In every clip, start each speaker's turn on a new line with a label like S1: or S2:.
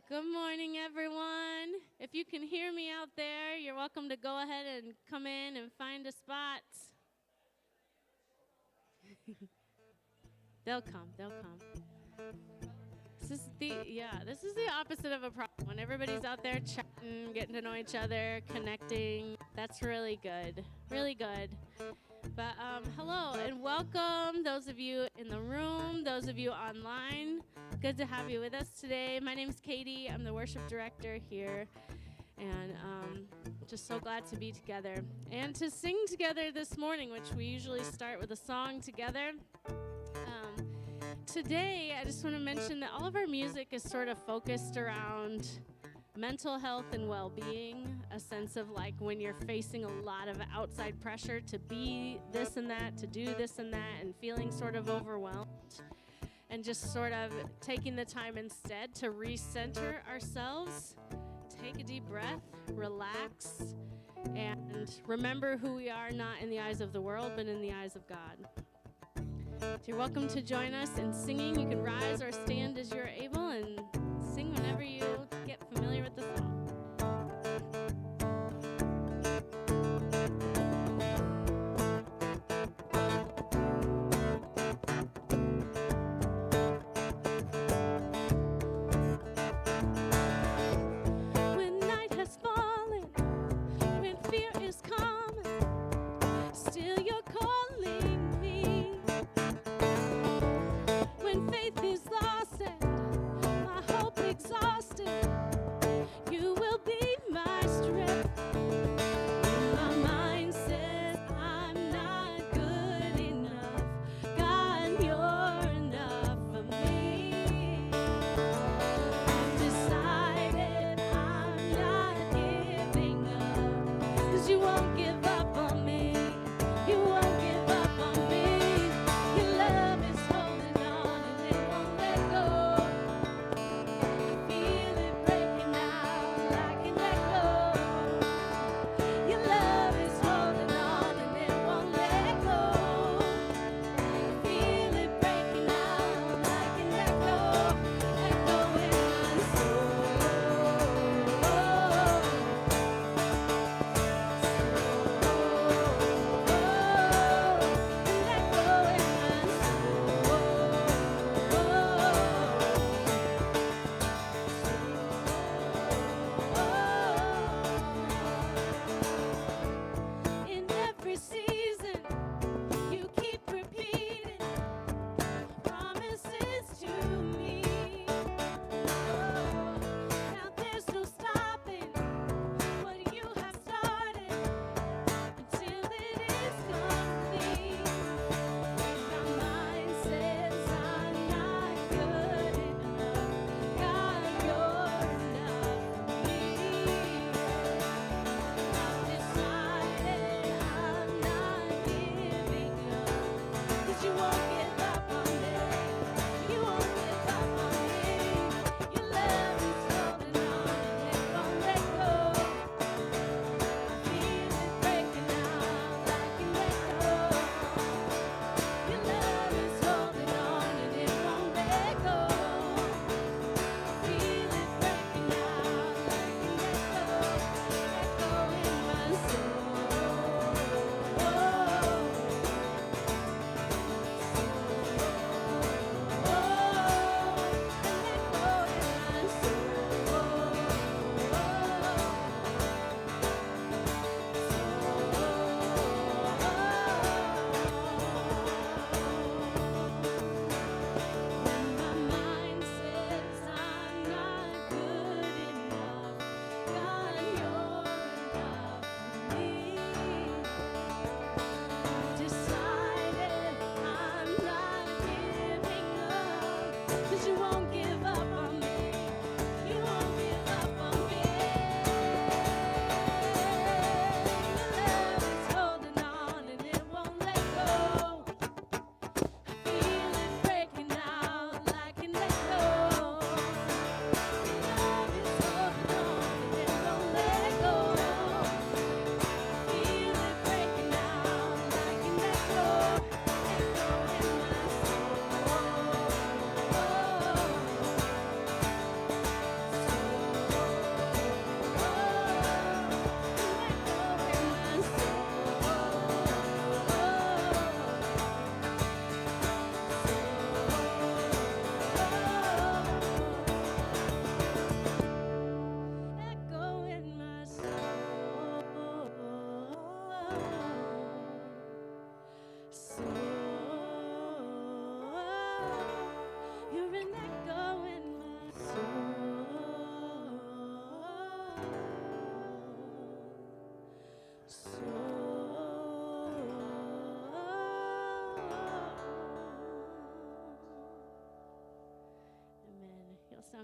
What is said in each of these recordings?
S1: Good morning, everyone. If you can hear me out there, you're welcome to go ahead and come in and find a spot. They'll come. This is the opposite of a problem. When everybody's out there chatting, getting to know each other, connecting, that's really good. Really good. But hello and welcome, those of you in the room, those of you online. Good to have you with us today. My name's Katie. I'm the worship director here. And just so glad to be together and to sing together this morning, which we usually start with a song together. Today, I just want to mention that all of our music is sort of focused around mental health and well-being, a sense of like when you're facing a lot of outside pressure to be this and that, to do this and that, and feeling sort of overwhelmed, and just sort of taking the time instead to recenter ourselves, take a deep breath, relax, and remember who we are, not in the eyes of the world, but in the eyes of God. So you're welcome to join us in singing. You can rise or stand as you're able and sing whenever you get familiar with the song. When night has fallen, when fear is coming, still you're calling me. When faith is lost and my hope exhausted, you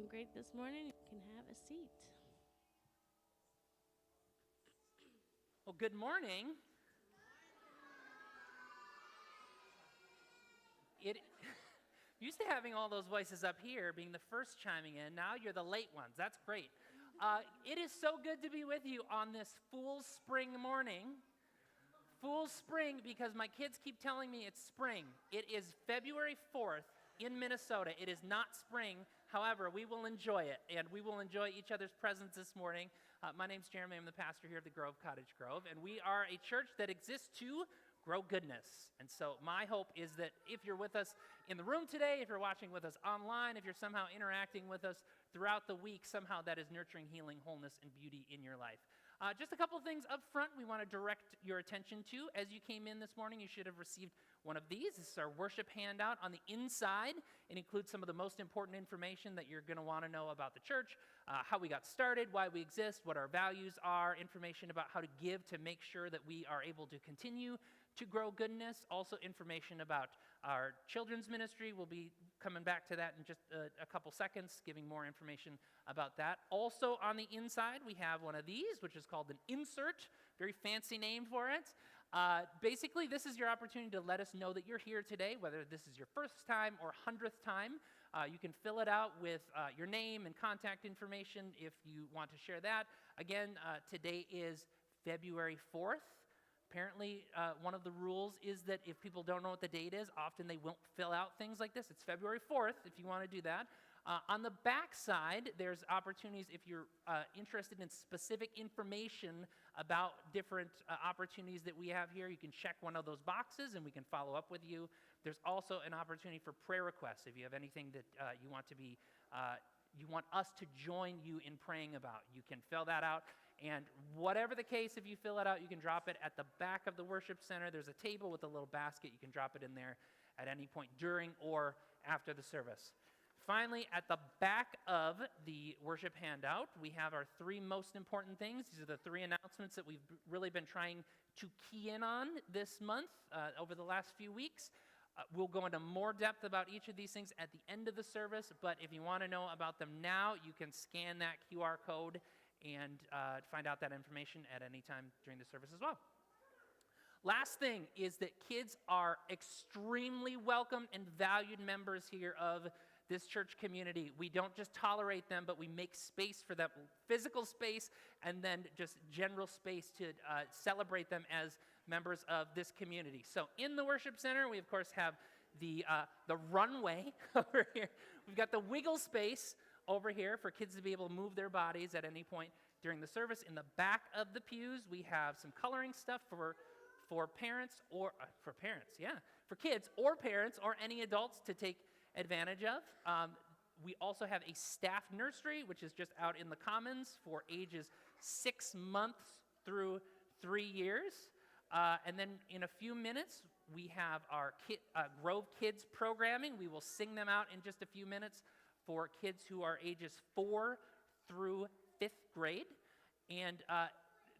S1: sound great this morning. You can have a seat.
S2: Well, good morning. Used to having all those voices up here, being the first chiming in. Now you're the late ones. That's great. It is so good to be with you on this Fool's Spring morning. Fool's Spring because my kids keep telling me it's spring. It is February 4th in Minnesota. It is not spring. However, we will enjoy it, and we will enjoy each other's presence this morning. My name's Jeremy. I'm the pastor here at the Grove Cottage Grove, and we are a church that exists to grow goodness. And so my hope is that if you're with us in the room today, if you're watching with us online, if you're somehow interacting with us throughout the week, somehow that is nurturing, healing, wholeness, and beauty in your life. Just a couple of things up front we want to direct your attention to. As you came in this morning, you should have received one of these. This is our worship handout. On the inside, it includes some of the most important information that you're going to want to know about the church, how we got started, why we exist, what our values are, information about how to give to make sure that we are able to continue to grow goodness. Also information about our children's ministry. We'll be coming back to that in just a couple seconds, giving more information about that. Also on the inside, we have one of these, which is called an insert. Very fancy name for it. Basically, this is your opportunity to let us know that you're here today, whether this is your first time or 100th time. You can fill it out with your name and contact information if you want to share that. Again, today is February 4th. Apparently, one of the rules is that if people don't know what the date is, often they won't fill out things like this. It's February 4th if you want to do that. On the back side, there's opportunities if you're interested in specific information about different opportunities that we have here. You can check one of those boxes and we can follow up with you. There's also an opportunity for prayer requests if you have anything that you want us to join you in praying about. You can fill that out. And whatever the case, if you fill it out, you can drop it at the back of the worship center. There's a table with a little basket. You can drop it in there at any point during or after the service. Finally, at the back of the worship handout, we have our three most important things. These are the three announcements that we've really been trying to key in on this month over the last few weeks. We'll go into more depth about each of these things at the end of the service, but if you want to know about them now, you can scan that QR code and find out that information at any time during the service as well. Last thing is that kids are extremely welcome and valued members here of this church community. We don't just tolerate them, but we make space for them, physical space, and then just general space to celebrate them as members of this community. So in the worship center, we of course have the runway over here. We've got the wiggle space over here for kids to be able to move their bodies at any point during the service. In the back of the pews, we have some coloring stuff for parents or for kids or parents or any adults to take advantage of. We also have a staff nursery, which is just out in the commons for ages 6 months through 3 years. And then in a few minutes, we have our Grove Kids programming. We will sing them out in just a few minutes for kids who are ages 4 through 5th grade. And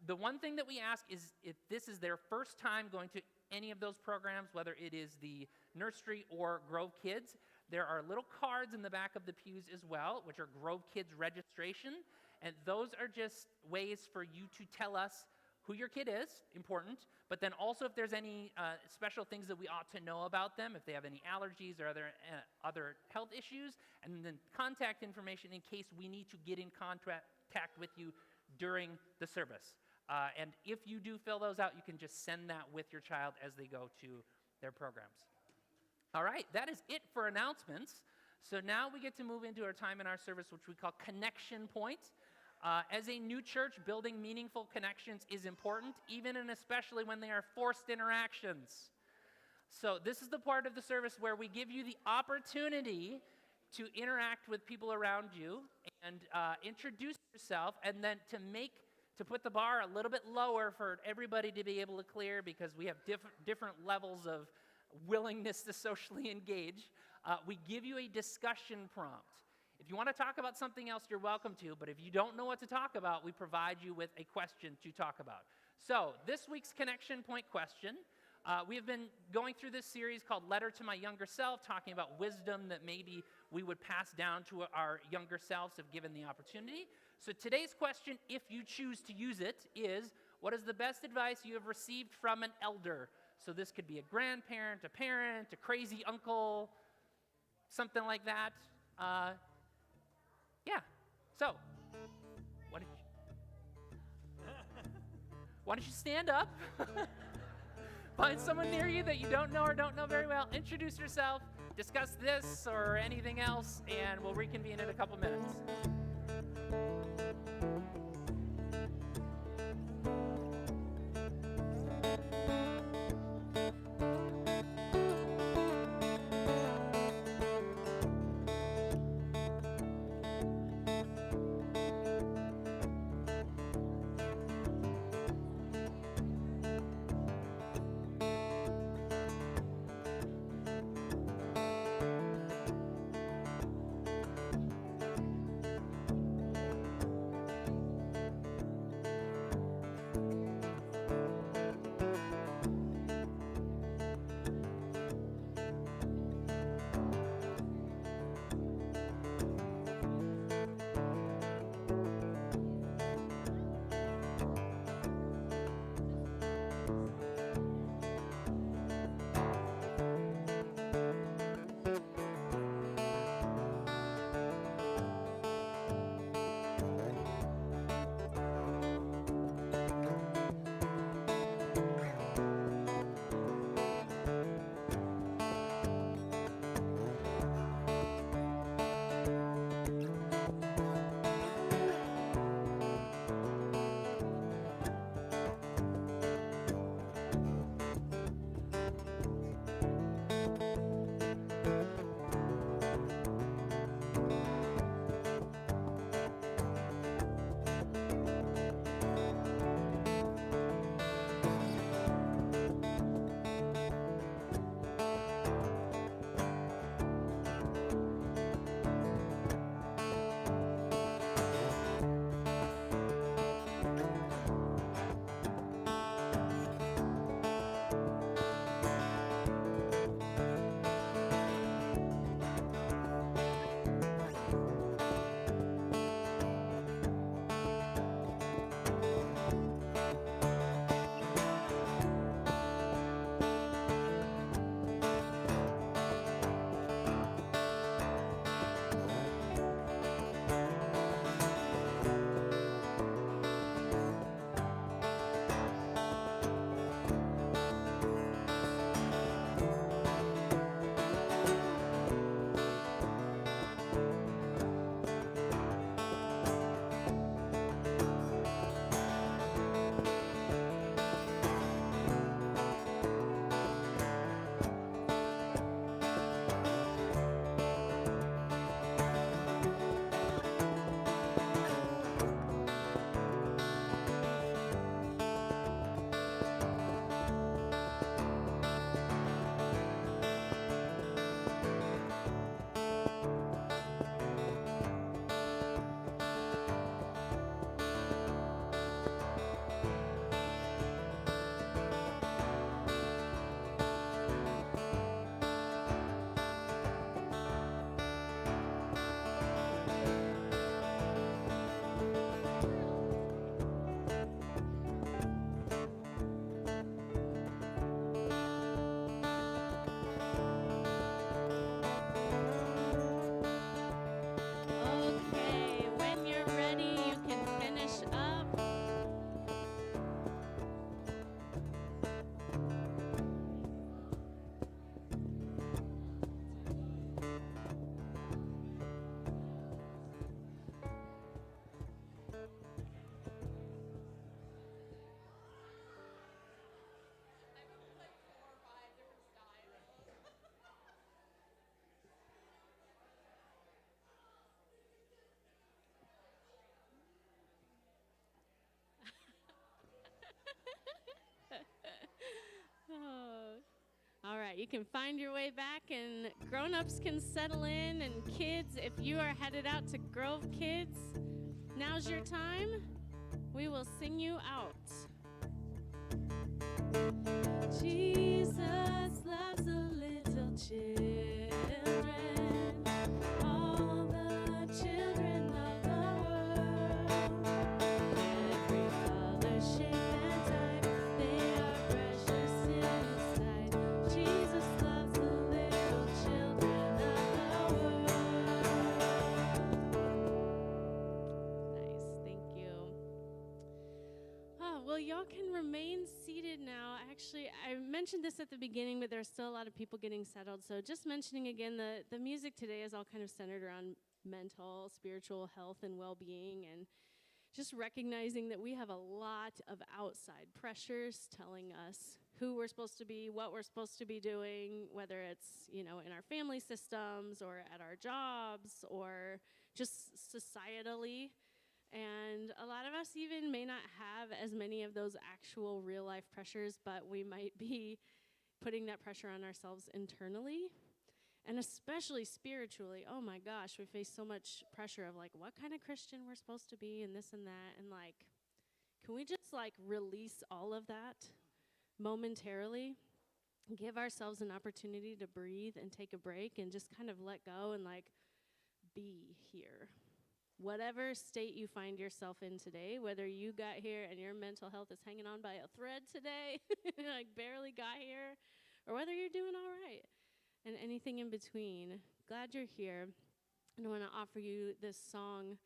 S2: the one thing that we ask is if this is their first time going to any of those programs, whether it is the nursery or Grove Kids, there are little cards in the back of the pews as well, which are Grove Kids registration. And those are just ways for you to tell us who your kid is, important, but then also if there's any special things that we ought to know about them, if they have any allergies or other health issues, and then contact information in case we need to get in contact with you during the service. And if you do fill those out, you can just send that with your child as they go to their programs. All right, that is it for announcements. So now we get to move into our time in our service, which we call Connection Point. As a new church, building meaningful connections is important, even and especially when they are forced interactions. So this is the part of the service where we give you the opportunity to interact with people around you and introduce yourself, and then to put the bar a little bit lower for everybody to be able to clear, because we have different levels of willingness to socially engage. We give you a discussion prompt. If you want to talk about something else, you're welcome to, but if you don't know what to talk about, we provide you with a question to talk about. So this week's Connection Point question, We have been going through this series called Letter to My Younger Self, talking about wisdom that maybe we would pass down to our younger selves if given the opportunity. So today's question, if you choose to use it, is what is the best advice you have received from an elder? So this could be a grandparent, a parent, a crazy uncle, something like that. Yeah. So, why don't you stand up? Find someone near you that you don't know or don't know very well. Introduce yourself, discuss this or anything else, and we'll reconvene in a couple minutes.
S1: Okay, when you're ready, you can finish up. Oh. All right, you can find your way back, and grown-ups can settle in, and kids, if you are headed out to Grove Kids, now's your time. We will sing you out. Jesus. well, y'all can remain seated now. Actually, I mentioned this at the beginning, but there's still a lot of people getting settled. So just mentioning again, the music today is all kind of centered around mental, spiritual health and well-being, and just recognizing that we have a lot of outside pressures telling us who we're supposed to be, what we're supposed to be doing, whether it's, in our family systems or at our jobs or just societally. And a lot of us even may not have as many of those actual real life pressures, but we might be putting that pressure on ourselves internally. And especially spiritually, oh my gosh, we face so much pressure of like what kind of Christian we're supposed to be and this and that. And like, can we just like release all of that momentarily? Give ourselves an opportunity to breathe and take a break and just kind of let go and like be here. Whatever state you find yourself in today, whether you got here and your mental health is hanging on by a thread today, like barely got here, or whether you're doing all right, and anything in between, glad you're here. And I want to offer you this song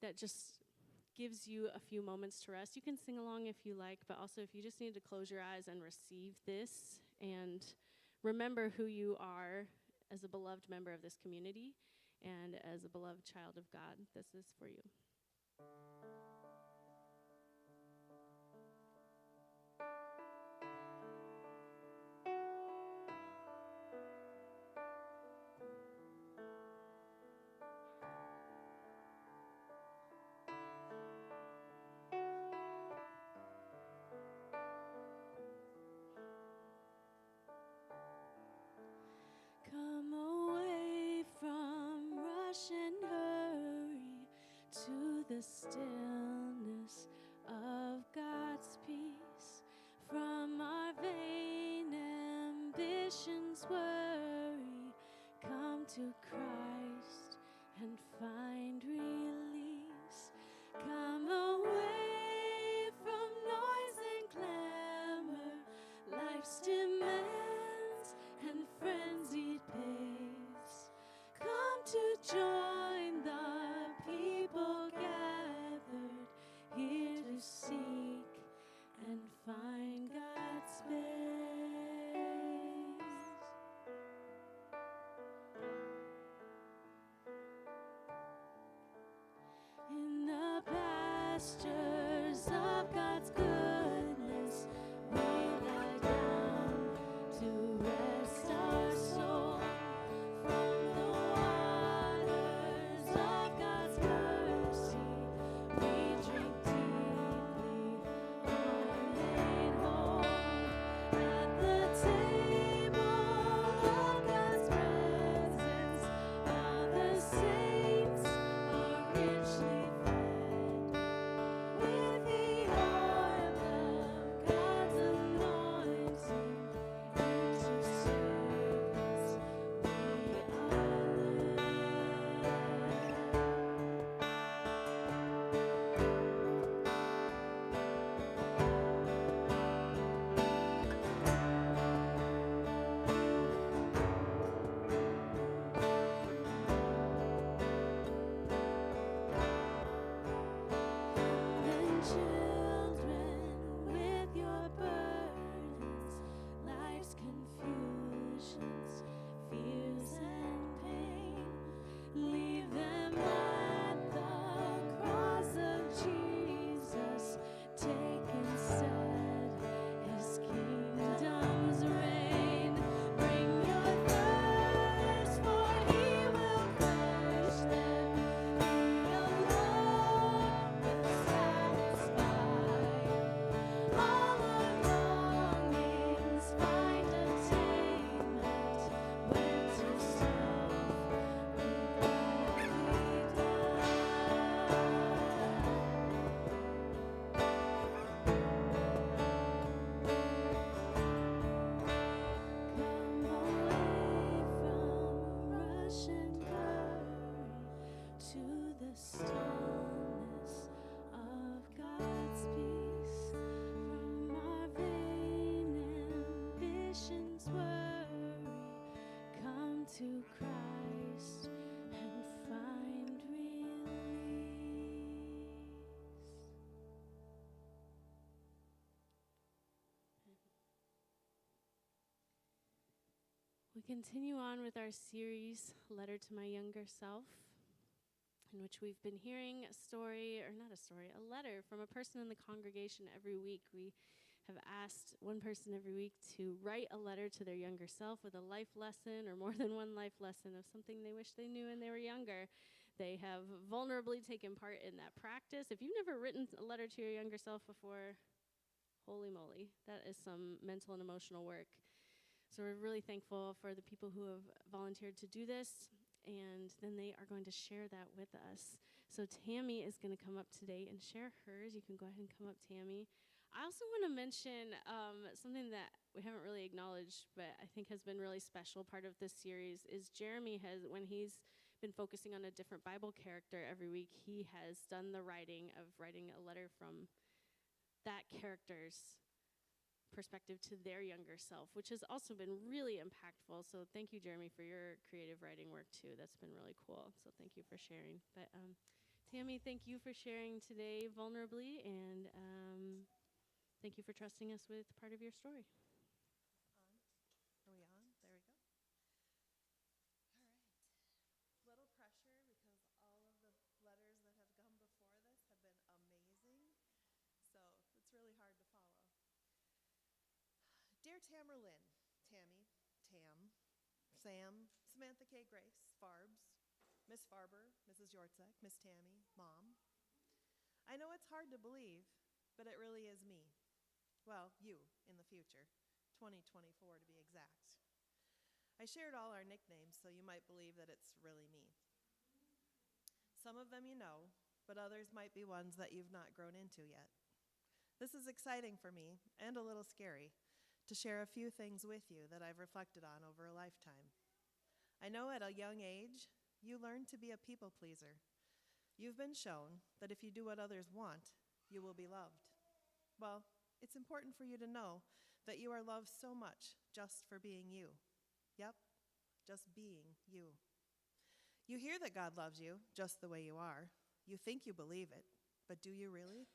S1: that just gives you a few moments to rest. You can sing along if you like, but also if you just need to close your eyes and receive this and remember who you are as a beloved member of this community and as a beloved child of God, this is for you. Come away from rush and hurry to the stillness of God's peace. From our vain ambitions worry, come to Christ and find release. Come away from noise and clamor, life's demands and frenzied pace. Come to join the people gathered here to seek and find God's space. In the pastures of God's goodness, we lie down to rest our soul. From the waters of God's mercy, we drink deeply, are made whole. At the table of God's presence, all the saints are richly fed. We continue on with our series, Letter to My Younger Self, in which we've been hearing a story, or not a story, a letter from a person in the congregation every week. We have asked one person every week to write a letter to their younger self with a life lesson or more than one life lesson of something they wish they knew when they were younger. They have vulnerably taken part in that practice. If you've never written a letter to your younger self before, holy moly, that is some mental and emotional work. So we're really thankful for the people who have volunteered to do this, and then they are going to share that with us. So Tammy is going to come up today and share hers. You can go ahead and come up, Tammy. I also want to mention something that we haven't really acknowledged, but I think has been really special part of this series is Jeremy has, when he's been focusing on a different Bible character every week, he has done the writing a letter from that character's perspective to their younger self, which has also been really impactful. So thank you, Jeremy, for your creative writing work too. That's been really cool. So thank you for sharing. But Tammy, thank you for sharing today vulnerably, and thank you for trusting us with part of your story.
S3: Are we on? There we go. All right. Little pressure because all of the letters that have come before this have been amazing. So it's really hard to follow. Dear Tamerlyn, Tammy, Tam, Sam, Samantha K. Grace, Farbs, Miss Farber, Mrs. Yortzek, Miss Tammy, Mom. I know it's hard to believe, but it really is me. Well, you in the future, 2024 to be exact. I shared all our nicknames so you might believe that it's really me. Some of them you know, but others might be ones that you've not grown into yet. This is exciting for me and a little scary to share a few things with you that I've reflected on over a lifetime. I know at a young age, you learn to be a people pleaser. You've been shown that if you do what others want, you will be loved. Well, it's important for you to know that you are loved so much just for being you. Yep, just being you. You hear that God loves you just the way you are. You think you believe it, but do you really?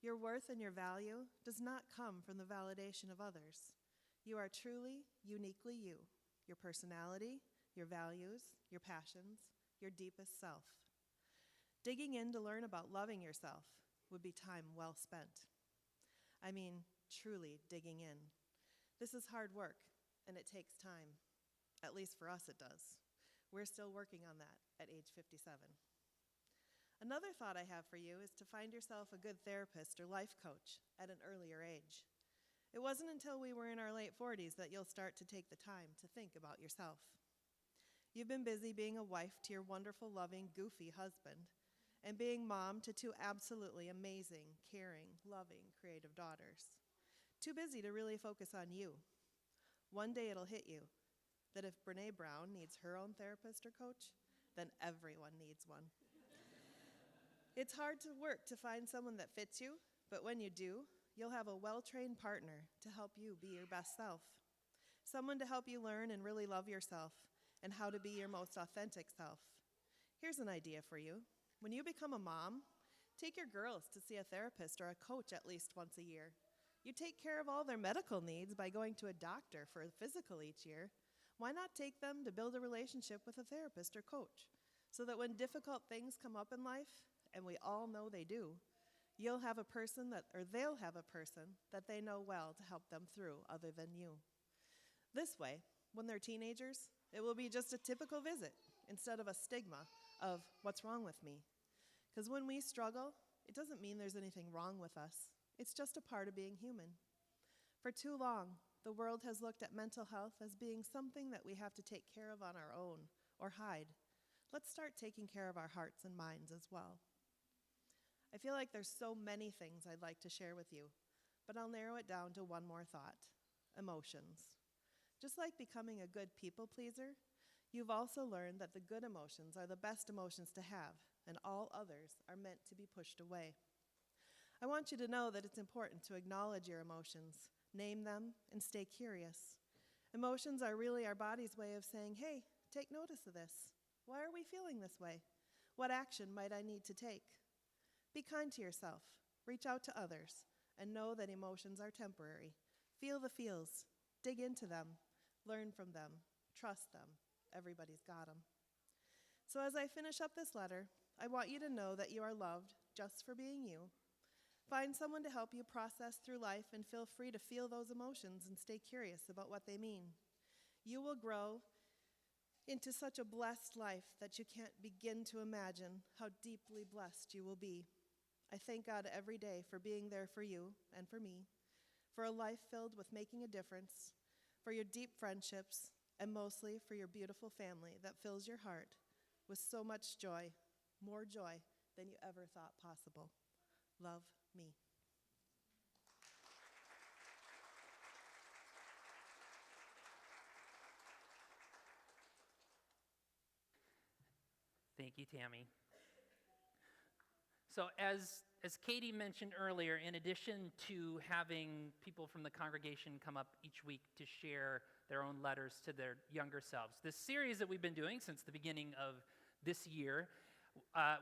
S3: Your worth and your value does not come from the validation of others. You are truly, uniquely you, your personality, your values, your passions, your deepest self. Digging in to learn about loving yourself would be time well spent. I mean, truly digging in. This is hard work, and it takes time. At least for us it does. We're still working on that at age 57. Another thought I have for you is to find yourself a good therapist or life coach at an earlier age. It wasn't until we were in our late 40s that you'll start to take the time to think about yourself. You've been busy being a wife to your wonderful, loving, goofy husband, and being mom to two absolutely amazing, caring, loving, creative daughters. Too busy to really focus on you. One day it'll hit you that if Brene Brown needs her own therapist or coach, then everyone needs one. It's hard to work to find someone that fits you, but when you do, you'll have a well-trained partner to help you be your best self. Someone to help you learn and really love yourself and how to be your most authentic self. Here's an idea for you. When you become a mom, take your girls to see a therapist or a coach at least once a year. You take care of all their medical needs by going to a doctor for a physical each year. Why not take them to build a relationship with a therapist or coach so that when difficult things come up in life, and we all know they do, they'll have a person that they know well to help them through other than you. This way, when they're teenagers, it will be just a typical visit instead of a stigma of what's wrong with me. Because when we struggle, it doesn't mean there's anything wrong with us. It's just a part of being human. For too long, the world has looked at mental health as being something that we have to take care of on our own or hide. Let's start taking care of our hearts and minds as well. I feel like there's so many things I'd like to share with you, but I'll narrow it down to one more thought: emotions. Just like becoming a good people pleaser, you've also learned that the good emotions are the best emotions to have, and all others are meant to be pushed away. I want you to know that it's important to acknowledge your emotions, name them, and stay curious. Emotions are really our body's way of saying, hey, take notice of this. Why are we feeling this way? What action might I need to take? Be kind to yourself, reach out to others, and know that emotions are temporary. Feel the feels, dig into them, learn from them, Trust them. Everybody's got them. So as I finish up this letter, I want you to know that you are loved just for being you. Find someone to help you process through life and feel free to feel those emotions and stay curious about what they mean. You will grow into such a blessed life that you can't begin to imagine how deeply blessed you will be. I thank God every day for being there for you and for me, for a life filled with making a difference, for your deep friendships, and mostly for your beautiful family that fills your heart with so much joy, more joy than you ever thought possible. Love, me.
S2: Thank you, Tammy. So as Katie mentioned earlier, in addition to having people from the congregation come up each week to share their own letters to their younger selves, this series that we've been doing since the beginning of this year,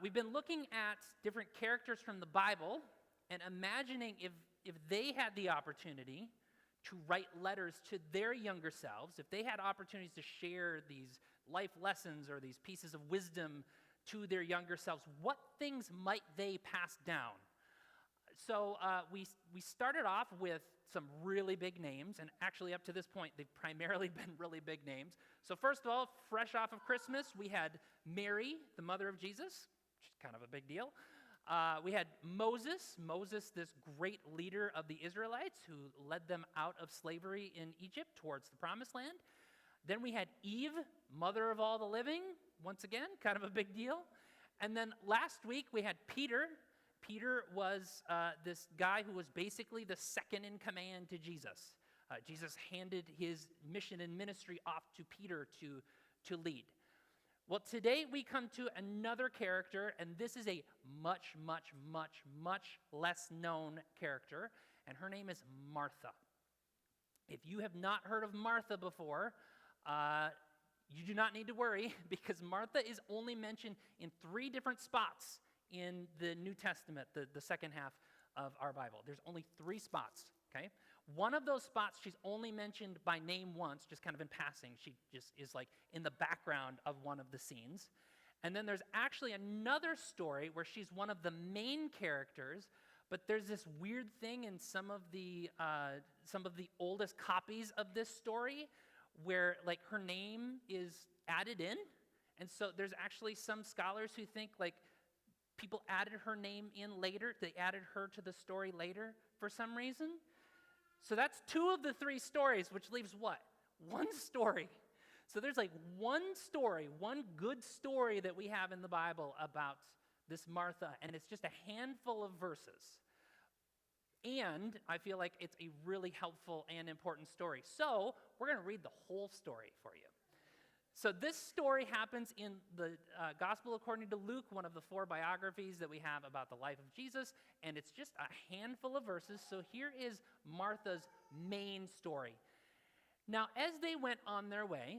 S2: we've been looking at different characters from the Bible and imagining if they had the opportunity to write letters to their younger selves, if they had opportunities to share these life lessons or these pieces of wisdom to their younger selves, what things might they pass down? So we started off with some really big names, and actually up to this point, they've primarily been really big names. So first of all, fresh off of Christmas, we had Mary, the mother of Jesus, which is kind of a big deal. We had Moses, this great leader of the Israelites who led them out of slavery in Egypt towards the Promised Land. Then we had Eve, mother of all the living, once again, kind of a big deal. And then last week we had Peter. Peter was this guy who was basically the second in command to Jesus. Jesus handed his mission and ministry off to Peter to lead. Well, today we come to another character, and this is a much, much, much, much less known character, and her name is Martha. If you have not heard of Martha before, you do not need to worry, because Martha is only mentioned in 3 different spots in the New Testament, the second half of our Bible. There's only 3 spots, okay? One of those spots, she's only mentioned by name once, just kind of in passing. She just is like in the background of one of the scenes. And then there's actually another story where she's one of the main characters, but there's this weird thing in some of the oldest copies of this story where like her name is added in. And so there's actually some scholars who think like people added her name in later. They added her to the story later for some reason. So that's 2 of the 3 stories, which leaves what? 1 story. So there's like 1 story, 1 good story that we have in the Bible about this Martha, and it's just a handful of verses. And I feel like it's a really helpful and important story. So we're going to read the whole story for you. So this story happens in the Gospel according to Luke, one of the 4 biographies that we have about the life of Jesus, and it's just a handful of verses. So here is Martha's main story. Now, as they went on their way,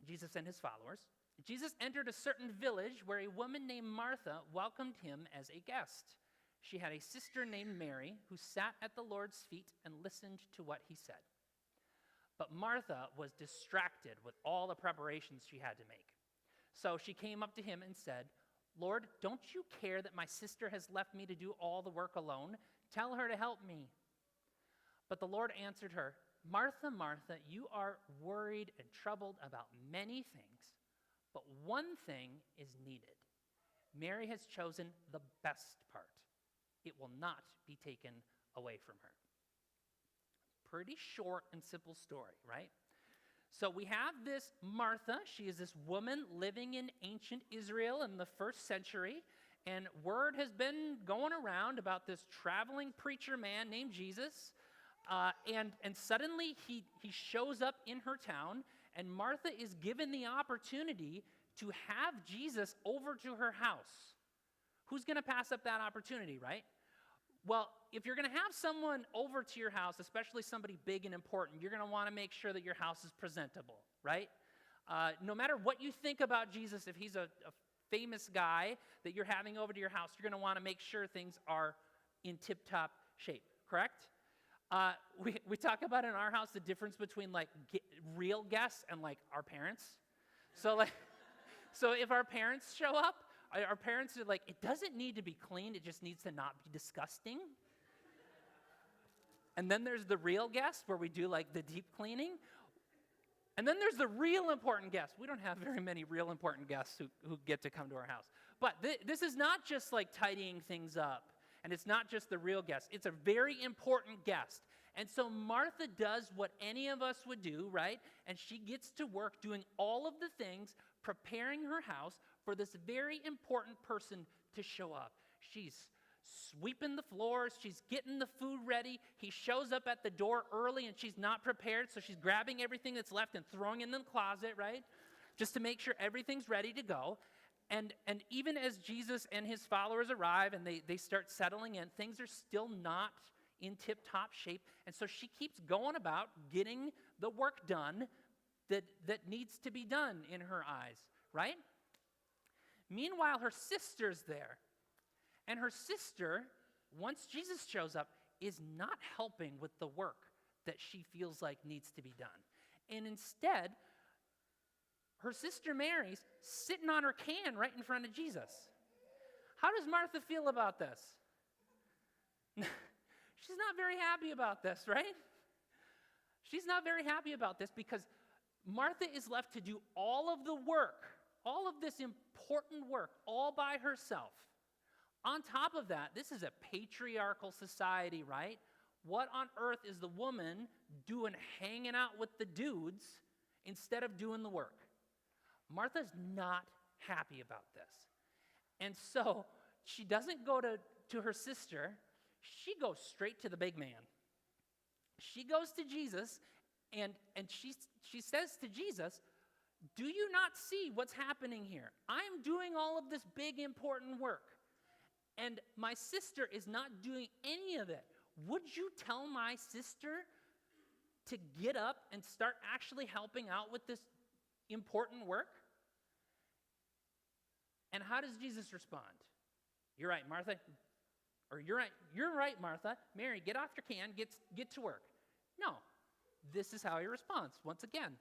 S2: Jesus and his followers, Jesus entered a certain village where a woman named Martha welcomed him as a guest. She had a sister named Mary who sat at the Lord's feet and listened to what he said. But Martha was distracted with all the preparations she had to make. So she came up to him and said, "Lord, don't you care that my sister has left me to do all the work alone? Tell her to help me." But the Lord answered her, "Martha, Martha, you are worried and troubled about many things, but one thing is needed. Mary has chosen the best part. It will not be taken away from her." Pretty short and simple story, right? So we have this Martha. She is this woman living in ancient Israel in the 1st century, and word has been going around about this traveling preacher man named Jesus, and suddenly he shows up in her town, and Martha is given the opportunity to have Jesus over to her house. Who's going to pass up that opportunity, right? Well, if you're going to have someone over to your house, especially somebody big and important, you're going to want to make sure that your house is presentable, right? No matter what you think about Jesus, if he's a famous guy that you're having over to your house, you're going to want to make sure things are in tip-top shape, correct? We talk about in our house the difference between like real guests and like our parents. So like, so if our parents show up, our parents are like, it doesn't need to be clean, it just needs to not be disgusting. And then there's the real guest where we do like the deep cleaning. And then there's the real important guests. We don't have very many real important guests who get to come to our house. But this is not just like tidying things up. And it's not just the real guest. It's a very important guest. And so Martha does what any of us would do, right? And she gets to work doing all of the things, preparing her house for this very important person to show up. She's sweeping the floors. She's getting the food ready. He shows up at the door early and she's not prepared, so she's grabbing everything that's left and throwing it in the closet, right? Just to make sure everything's ready to go. And even as Jesus and his followers arrive and they start settling in, things are still not in tip-top shape. And so she keeps going about getting the work done that needs to be done in her eyes, right? Meanwhile, her sister's there. And her sister, once Jesus shows up, is not helping with the work that she feels like needs to be done. And instead, her sister Mary's sitting on her can right in front of Jesus. How does Martha feel about this? She's not very happy about this, right? She's not very happy about this because Martha is left to do all of the work, all of this important work, all by herself. On top of that, this is a patriarchal society, right? What on earth is the woman doing hanging out with the dudes instead of doing the work? Martha's not happy about this. And so she doesn't go to her sister. She goes straight to the big man. She goes to Jesus, and she says to Jesus, do you not see what's happening here? I'm doing all of this big, important work, and my sister is not doing any of it. Would you tell my sister to get up and start actually helping out with this important work? And how does Jesus respond? You're right, Martha. Or you're right, Martha. Mary, get off your can, get to work. No, this is how he responds once again.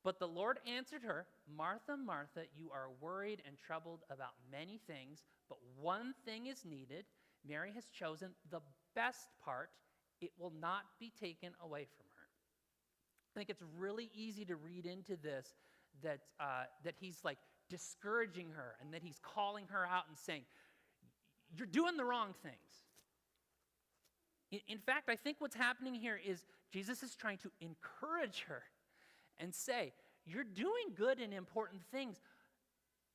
S2: But the Lord answered her, Martha, Martha, you are worried and troubled about many things, but one thing is needed. Mary has chosen the best part. It will not be taken away from her. I think it's really easy to read into this that he's like discouraging her and that he's calling her out and saying, you're doing the wrong things. In fact, I think what's happening here is Jesus is trying to encourage her and say, you're doing good and important things,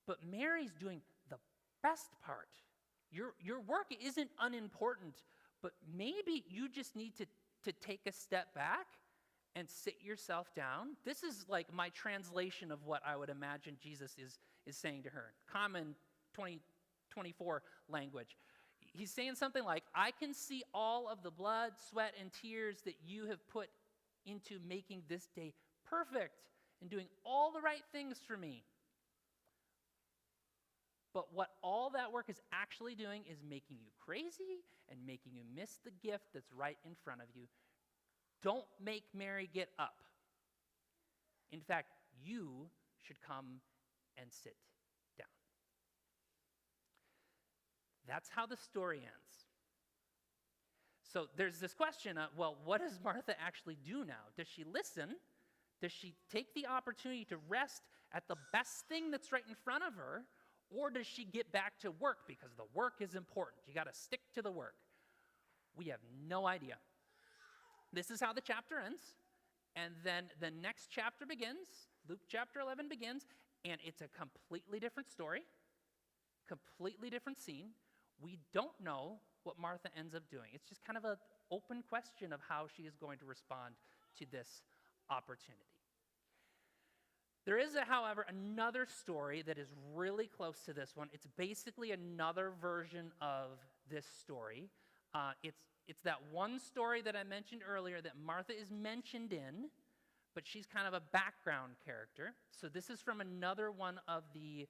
S2: but Mary's doing the best part. Your work isn't unimportant, but maybe you just need to take a step back and sit yourself down. This is like my translation of what I would imagine Jesus is saying to her. Common 2024 language. He's saying something like, I can see all of the blood, sweat, and tears that you have put into making this day perfect and doing all the right things for me. But what all that work is actually doing is making you crazy and making you miss the gift that's right in front of you. Don't make Mary get up. In fact, you should come and sit down. That's how the story ends. So there's this question of, well, what does Martha actually do now? Does she listen? Does she take the opportunity to rest at the best thing that's right in front of her? Or does she get back to work because the work is important? You got to stick to the work. We have no idea. This is how the chapter ends. And then the next chapter begins. Luke chapter 11 begins. And it's a completely different story. Completely different scene. We don't know what Martha ends up doing. It's just kind of an open question of how she is going to respond to this opportunity. There is, however, another story that is really close to this one. It's basically another version of this story. It's that one story that I mentioned earlier that Martha is mentioned in, but she's kind of a background character. So this is from another one of the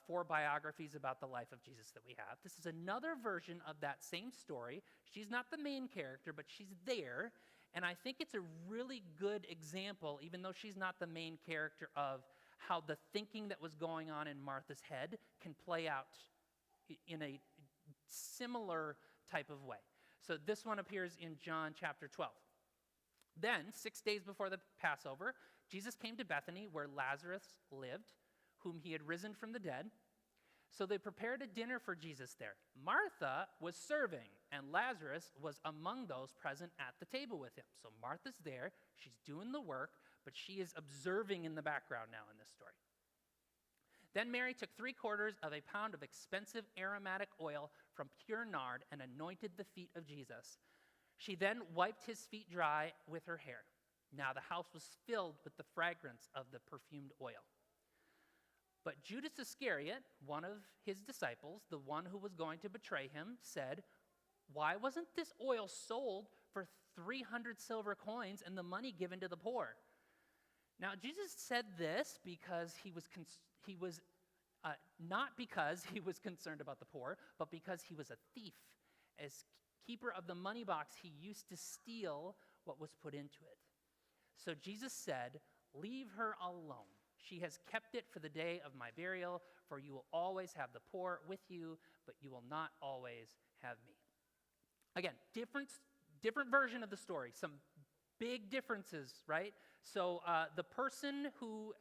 S2: 4 biographies about the life of Jesus that we have. This is another version of that same story. She's not the main character, but she's there. And I think it's a really good example, even though she's not the main character, of how the thinking that was going on in Martha's head can play out in a similar type of way. So this one appears in John chapter 12. Then, 6 days before the Passover, Jesus came to Bethany, where Lazarus lived, whom he had risen from the dead. So they prepared a dinner for Jesus there. Martha was serving, and Lazarus was among those present at the table with him. So Martha's there, she's doing the work, but she is observing in the background now in this story. Then Mary took 3/4 of a pound of expensive aromatic oil from pure nard and anointed the feet of Jesus. She then wiped his feet dry with her hair. Now the house was filled with the fragrance of the perfumed oil. But Judas Iscariot, one of his disciples, the one who was going to betray him, said, "Why wasn't this oil sold for 300 silver coins and the money given to the poor?" Now Jesus said this because he was not because he was concerned about the poor, but because he was a thief. As keeper of the money box, he used to steal what was put into it. So Jesus said, "Leave her alone. She has kept it for the day of my burial, for you will always have the poor with you, but you will not always have me." Again, different version of the story. Some big differences, right? So the person who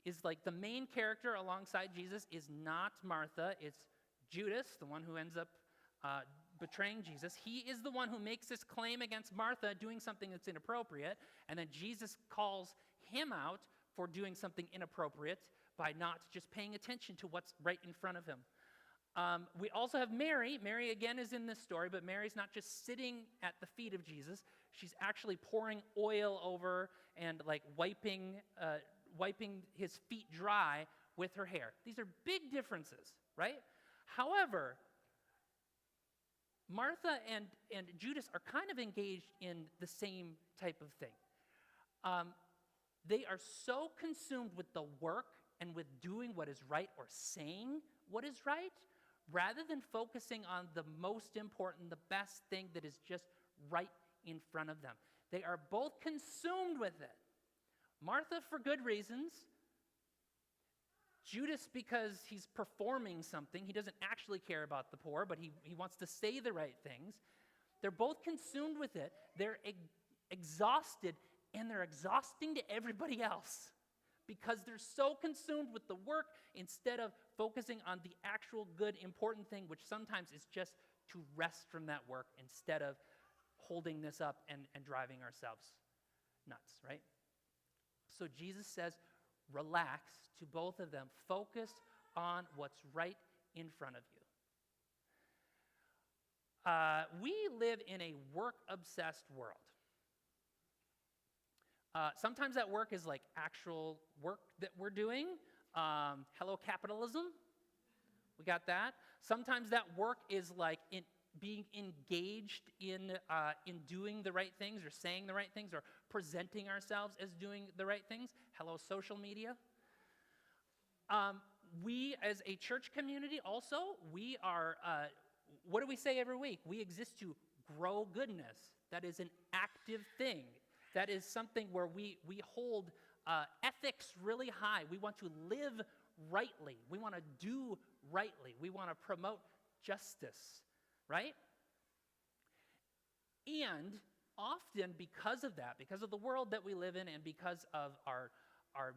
S2: is like the main character alongside Jesus is not Martha. It's Judas, the one who ends up betraying Jesus. He is the one who makes this claim against Martha, doing something that's inappropriate, and then Jesus calls him out for doing something inappropriate by not just paying attention to what's right in front of him. We also have Mary. Mary, again, is in this story, but Mary's not just sitting at the feet of Jesus. She's actually pouring oil over and like wiping his feet dry with her hair. These are big differences, right? However, Martha and Judas are kind of engaged in the same type of thing. They are so consumed with the work and with doing what is right or saying what is right, rather than focusing on the most important, the best thing that is just right in front of them. They are both consumed with it. Martha for good reasons. Judas because he's performing something. He doesn't actually care about the poor, but he wants to say the right things. They're both consumed with it. They're exhausted, and they're exhausting to everybody else because they're so consumed with the work instead of focusing on the actual good, important thing, which sometimes is just to rest from that work instead of holding this up and driving ourselves nuts, right? So Jesus says, relax to both of them. Focus on what's right in front of you. We live in a work-obsessed world. Sometimes that work is like actual work that we're doing. Hello, capitalism. We got that. Sometimes that work is like being engaged in doing the right things or saying the right things or presenting ourselves as doing the right things. Hello, social media. We as a church community also, we are, what do we say every week? We exist to grow goodness. That is an active thing. That is something where we hold ethics really high. We want to live rightly. We want to do rightly. We want to promote justice, right? And often because of that, because of the world that we live in and because of our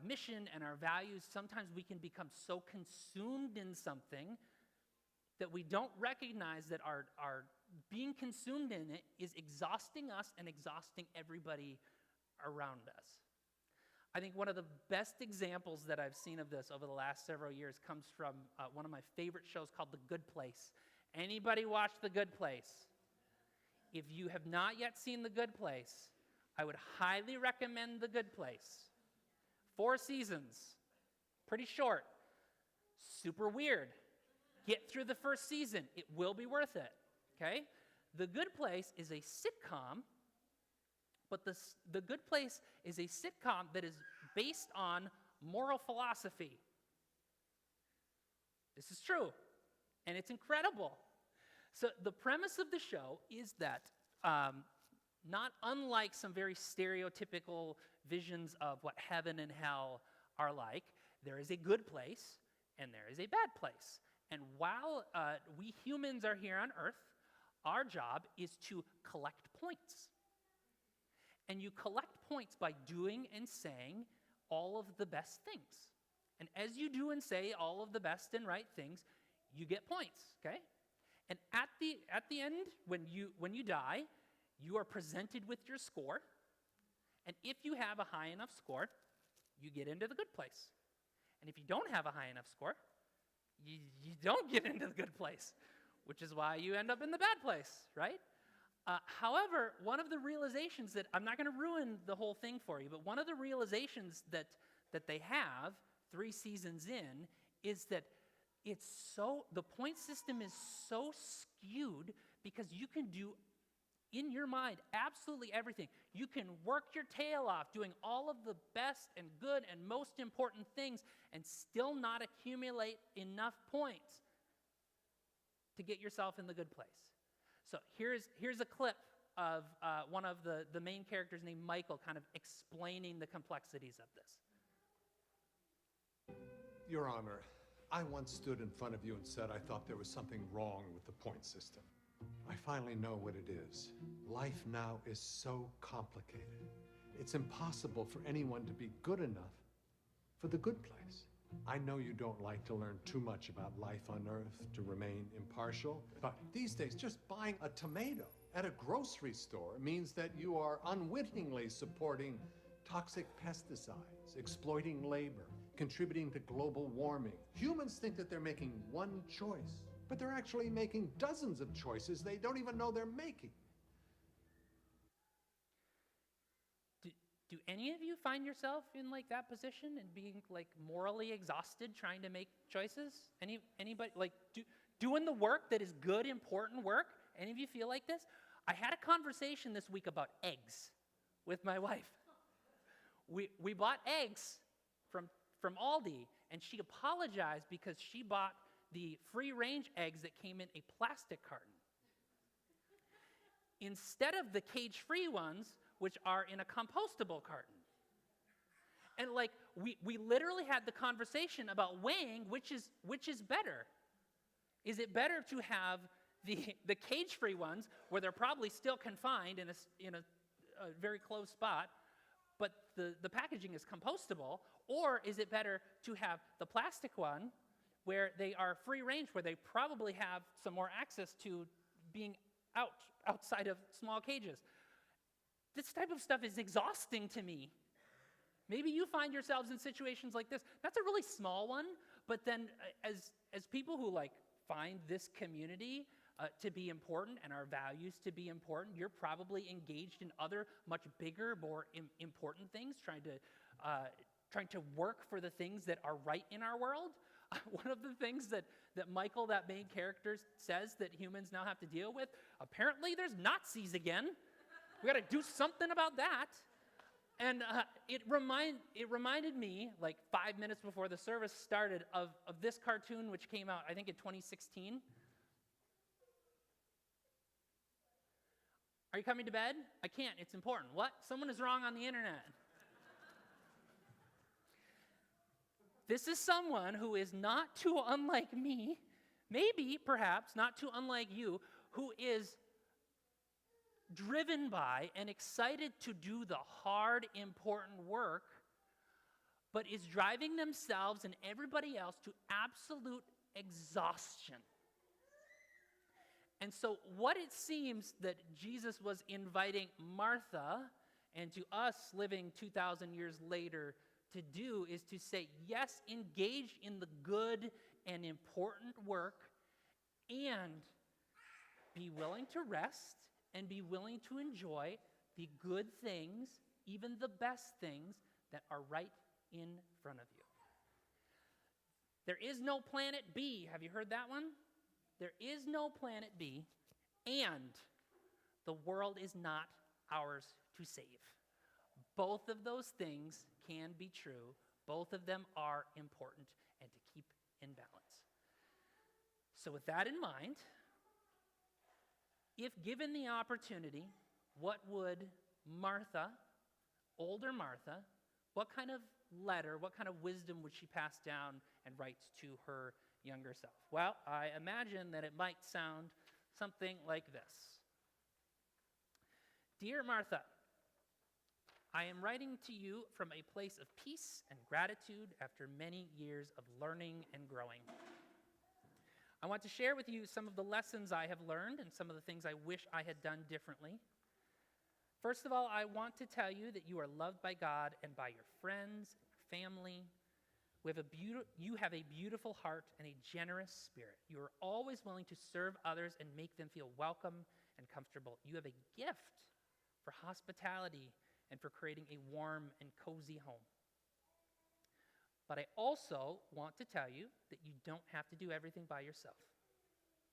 S2: mission and our values, sometimes we can become so consumed in something that we don't recognize that our being consumed in it is exhausting us and exhausting everybody around us. I think one of the best examples that I've seen of this over the last several years comes from one of my favorite shows called The Good Place. Anybody watch The Good Place? If you have not yet seen The Good Place, I would highly recommend The Good Place. 4 seasons, pretty short, super weird. Get through the first season. It will be worth it, okay? The Good Place is a sitcom, but The Good Place is a sitcom that is based on moral philosophy. This is true, and it's incredible. So the premise of the show is that not unlike some very stereotypical visions of what heaven and hell are like, there is a good place and there is a bad place. And while we humans are here on earth, our job is to collect points. And you collect points by doing and saying all of the best things. And as you do and say all of the best and right things, you get points, okay? And at the end, when you die, you are presented with your score. And if you have a high enough score, you get into the good place. And if you don't have a high enough score, you don't get into the good place, which is why you end up in the bad place, right? However, one of the realizations that, I'm not going to ruin the whole thing for you, but one of the realizations that they have 3 seasons in is that the point system is so skewed because you can do in your mind absolutely everything. You can work your tail off doing all of the best and good and most important things and still not accumulate enough points to get yourself in the good place. So here's a clip of one of the main characters named Michael kind of explaining the complexities of this.
S4: Your Honor, I once stood in front of you and said I thought there was something wrong with the point system. I finally know what it is. Life now is so complicated. It's impossible for anyone to be good enough for the good place. I know you don't like to learn too much about life on Earth to remain impartial, but these days just buying a tomato at a grocery store means that you are unwittingly supporting toxic pesticides, exploiting labor, contributing to global warming. Humans think that they're making one choice, but they're actually making dozens of choices they don't even know they're making.
S2: Do any of you find yourself in like that position and being like morally exhausted trying to make choices? Anybody like doing the work that is good, important work? Any of you feel like this? I had a conversation this week about eggs with my wife. We bought eggs from Aldi, and she apologized because she bought the free-range eggs that came in a plastic carton instead of the cage-free ones, which are in a compostable carton. And like we literally had the conversation about weighing which is better. Is it better to have the cage-free ones where they're probably still confined in a very closed spot, but the packaging is compostable, or is it better to have the plastic one where they are free range, where they probably have some more access to being outside of small cages? This type of stuff is exhausting to me. Maybe you find yourselves in situations like this. That's a really small one, but then as people who like find this community to be important and our values to be important, you're probably engaged in other much bigger, more important things, trying to work for the things that are right in our world. One of the things that Michael, that main character, says that humans now have to deal with, apparently there's Nazis again. We got to do something about that. And it reminded me, like 5 minutes before the service started, of this cartoon which came out, I think, in 2016. Are you coming to bed? I can't. It's important. What? Someone is wrong on the internet. This is someone who is not too unlike me, maybe, perhaps, not too unlike you, who is driven by and excited to do the hard, important work, but is driving themselves and everybody else to absolute exhaustion. And so what it seems that Jesus was inviting Martha, and to us living 2,000 years later, to do is to say, yes, engage in the good and important work, and be willing to rest and be willing to enjoy the good things, even the best things that are right in front of you. There is no planet B. Have you heard that one? There is no planet B, and the world is not ours to save. Both of those things can be true. Both of them are important and to keep in balance. So, with that in mind, if given the opportunity, what would Martha, older Martha, what kind of letter, what kind of wisdom would she pass down and write to her younger self? Well, I imagine that it might sound something like this. Dear Martha, I am writing to you from a place of peace and gratitude after many years of learning and growing. I want to share with you some of the lessons I have learned and some of the things I wish I had done differently. First of all, I want to tell you that you are loved by God and by your friends, your family. You have a beautiful heart and a generous spirit. You are always willing to serve others and make them feel welcome and comfortable. You have a gift for hospitality and for creating a warm and cozy home. But I also want to tell you that you don't have to do everything by yourself.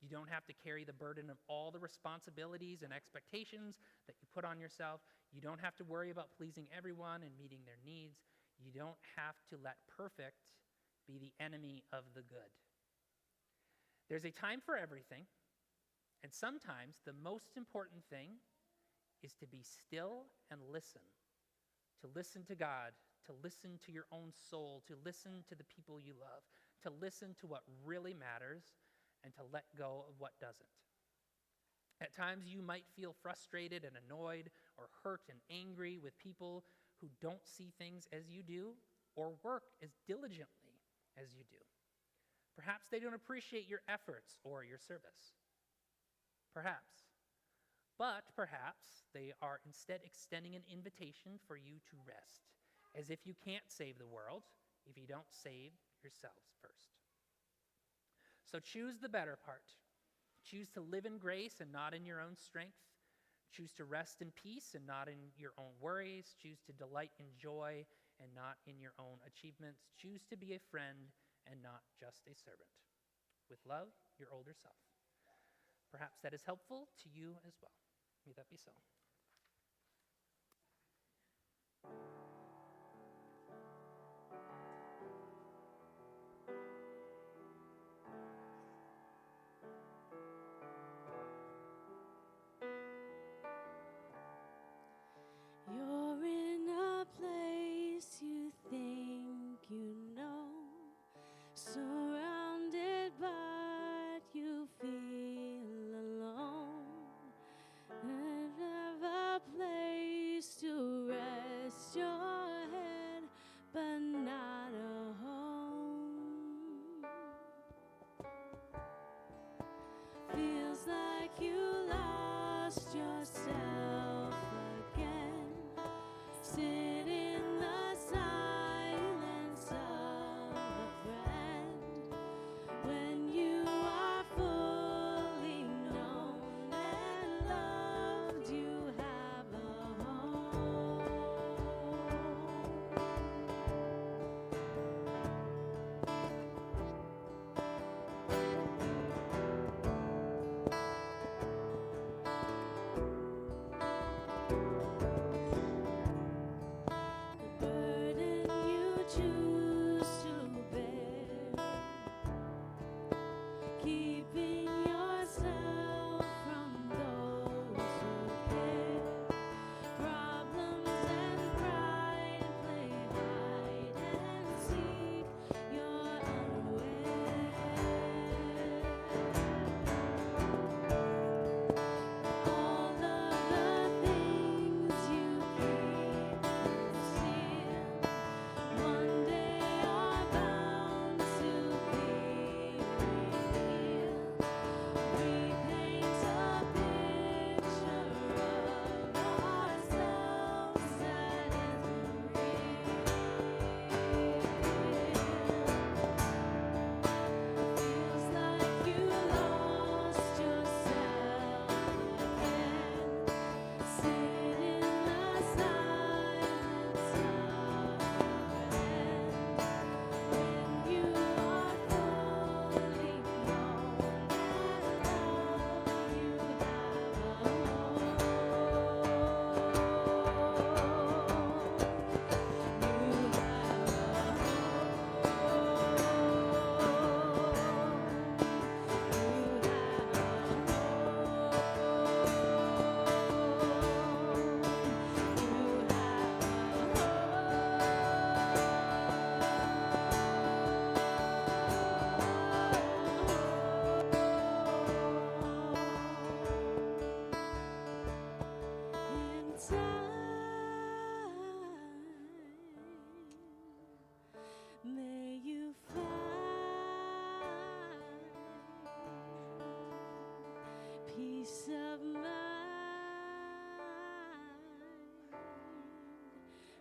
S2: You don't have to carry the burden of all the responsibilities and expectations that you put on yourself. You don't have to worry about pleasing everyone and meeting their needs. You don't have to let perfect be the enemy of the good. There's a time for everything, and sometimes the most important thing is to be still and listen. To listen to God, to listen to your own soul, to listen to the people you love, to listen to what really matters, and to let go of what doesn't. At times you might feel frustrated and annoyed or hurt and angry with people who don't see things as you do or work as diligently as you do. Perhaps they don't appreciate your efforts or your service. Perhaps. But perhaps they are instead extending an invitation for you to rest, as if you can't save the world if you don't save yourselves first. So choose the better part. Choose to live in grace and not in your own strength. Choose to rest in peace and not in your own worries. Choose to delight in joy and not in your own achievements. Choose to be a friend and not just a servant. With love, your older self. Perhaps that is helpful to you as well. May that be so.
S1: You're in a place you think you know, surrounded but you feel alone. And have a place to rest your head, but not a home. Feels like you lost yourself again. Sit in the silence of a friend when you are fully known and loved. You have a home. may you find peace of mind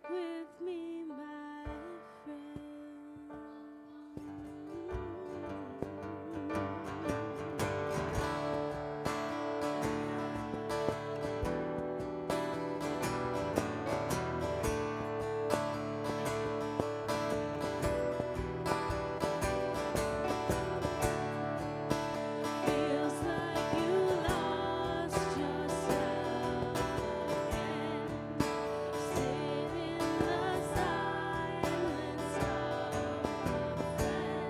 S1: with me, my friend. Feels like you lost yourself again. Sit in the silence of a friend.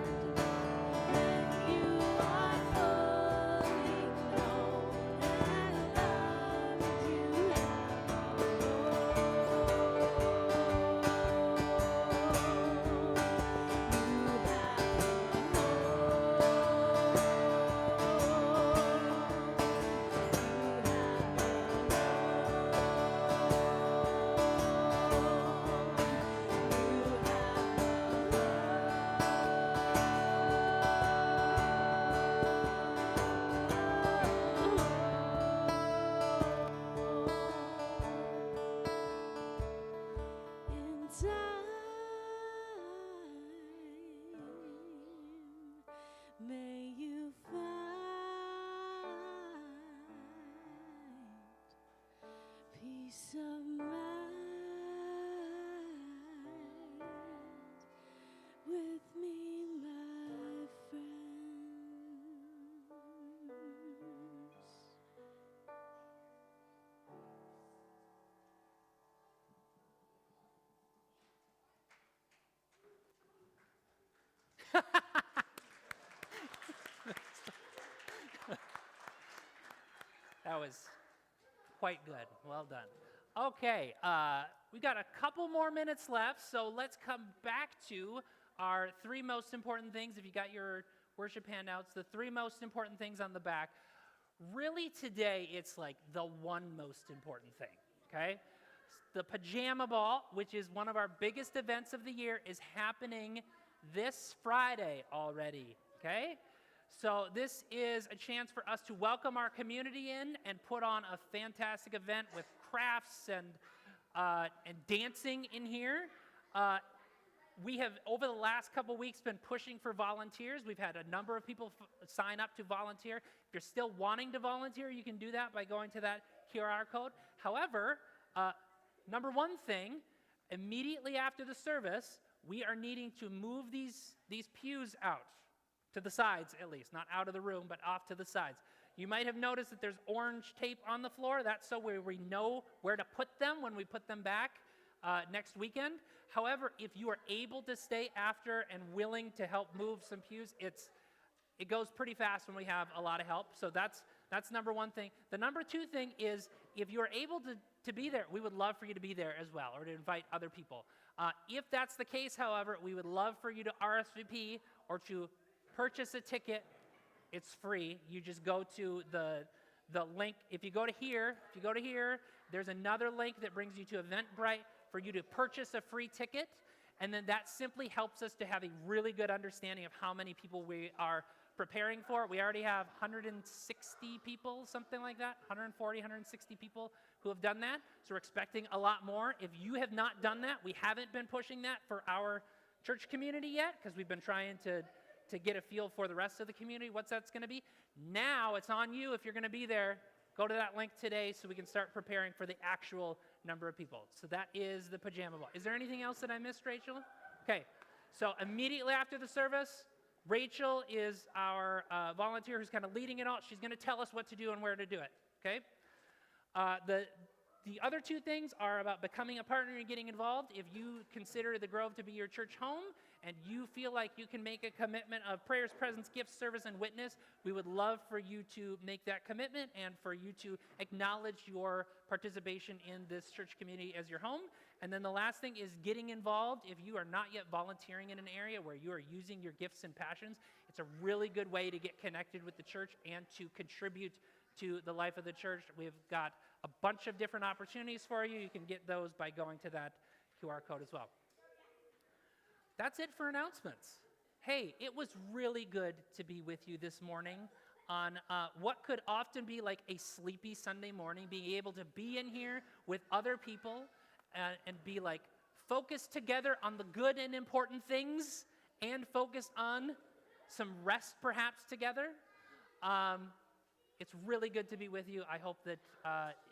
S1: When you are fully known and loved, you in time, may you find peace of mind with me, my friends.
S2: That was quite good. Well done. Okay, we got a couple more minutes left, so let's come back to our three most important things. If you got your worship handouts, the three most important things on the back. Really today, it's like the one most important thing, okay? The Pajama Ball, which is one of our biggest events of the year, is happening this Friday already, okay? So this is a chance for us to welcome our community in and put on a fantastic event with crafts and dancing in here. We have, over the last couple weeks, been pushing for volunteers. We've had a number of people sign up to volunteer. If you're still wanting to volunteer, you can do that by going to that QR code. However, number one thing, immediately after the service, we are needing to move these pews out, to the sides at least, not out of the room, but off to the sides. You might have noticed that there's orange tape on the floor. That's so we know where to put them when we put them back next weekend. However, if you are able to stay after and willing to help move some pews, it goes pretty fast when we have a lot of help. So that's number one thing. The number two thing is, if you're able to be there, we would love for you to be there as well, or to invite other people. If that's the case, however, we would love for you to RSVP or to purchase a ticket. It's free. You just go to the link. If you go to here, there's another link that brings you to Eventbrite for you to purchase a free ticket. And then that simply helps us to have a really good understanding of how many people we are preparing for. We already have 160 people, something like that, 140, 160 people who have done that. So we're expecting a lot more. If you have not done that, we haven't been pushing that for our church community yet, because we've been trying to get a feel for the rest of the community, what's that's going to be. Now it's on you. If you're going to be there, go to that link today so we can start preparing for the actual number of people. So that is the Pajama Ball. Is there anything else that I missed, Rachel? Okay, so immediately after the service, Rachel is our volunteer who's kind of leading it all. She's going to tell us what to do and where to do it, okay? The other two things are about becoming a partner and getting involved. If you consider the Grove to be your church home and you feel like you can make a commitment of prayers, presence, gifts, service, and witness, we would love for you to make that commitment and for you to acknowledge your participation in this church community as your home. And then the last thing is getting involved. If you are not yet volunteering in an area where you are using your gifts and passions, it's a really good way to get connected with the church and to contribute to the life of the church. We've got a bunch of different opportunities for you. You can get those by going to that QR code as well. That's it for announcements. Hey, it was really good to be with you this morning on what could often be like a sleepy Sunday morning, being able to be in here with other people and be like focused together on the good and important things and focused on some rest perhaps together. It's really good to be with you. I hope that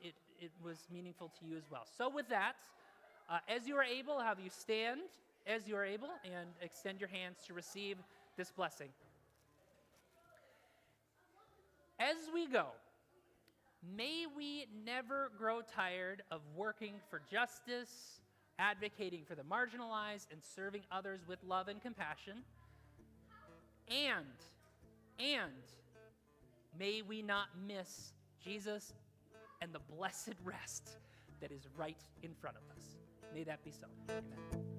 S2: it was meaningful to you as well. So with that, as you are able, have you stand as you are able and extend your hands to receive this blessing. As we go, may we never grow tired of working for justice, advocating for the marginalized, and serving others with love and compassion. And may we not miss Jesus and the blessed rest that is right in front of us. May that be so. Amen.